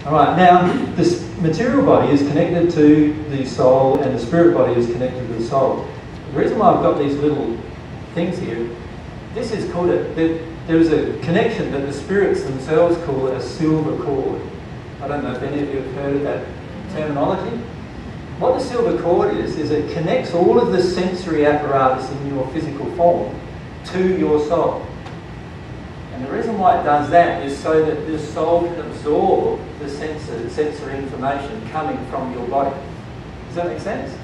All right, now this material body is connected to the soul and the spirit body is connected to the soul. The reason why I've got these little things here, this is called there's a connection that the spirits themselves call a silver cord. I don't know if any of you have heard of that terminology. What the silver cord is it connects all of the sensory apparatus in your physical form to your soul. And the reason why it does that is so that the soul can absorb the sensory information coming from your body. Does that make sense?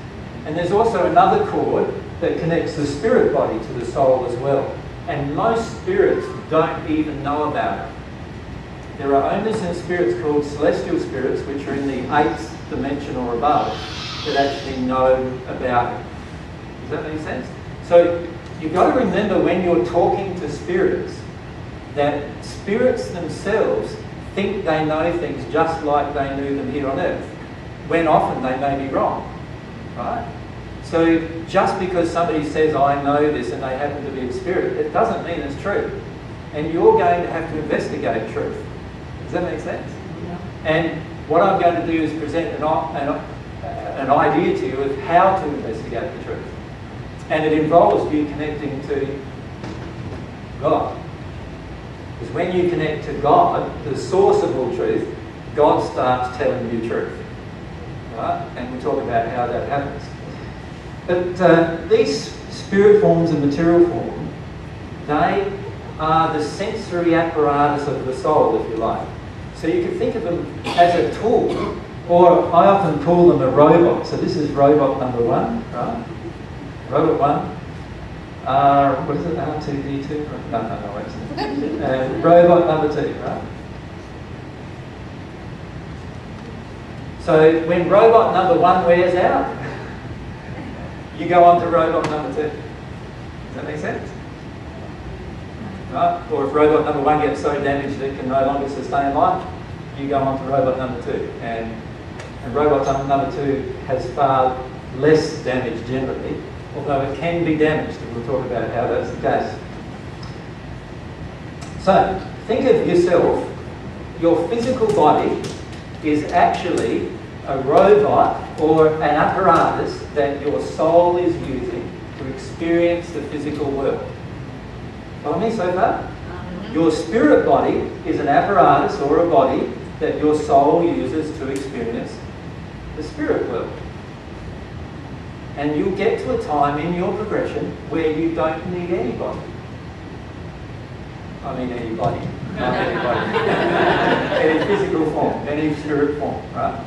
And there's also another cord that connects the spirit body to the soul as well. And most spirits don't even know about it. There are owners and spirits called celestial spirits, which are in the 8th dimension or above, that actually know about it. Does that make sense? So you've got to remember when you're talking to spirits, that spirits themselves think they know things just like they knew them here on earth, when often they may be wrong, right? So just because somebody says, I know this, and they happen to be a spirit, it doesn't mean it's true. And you're going to have to investigate truth. Does that make sense? Yeah. And what I'm going to do is present an idea to you of how to investigate the truth. And it involves you connecting to God. Because when you connect to God, the source of all truth, God starts telling you truth. Right? And we'll talk about how that happens. But these spirit forms and material form, they are the sensory apparatus of the soul, if you like. So you can think of them as a tool, or I often call them a robot. So this is robot number 1, right? Robot 1. What is it? R2D2? No, wait a minute. Robot number 2, right? So when robot number 1 wears out, you go on to robot number 2. Does that make sense? Right? Or if robot number 1 gets so damaged it can no longer sustain life, you go on to robot number 2. And robot number 2 has far less damage generally, although it can be damaged, and we'll talk about how that's the case. So, think of yourself, your physical body is actually a robot or an apparatus that your soul is using to experience the physical world. Follow me so far? Your spirit body is an apparatus or a body that your soul uses to experience the spirit world. And you'll get to a time in your progression where you don't need anybody. I mean anybody, not anybody. Any physical form, any spirit form, right?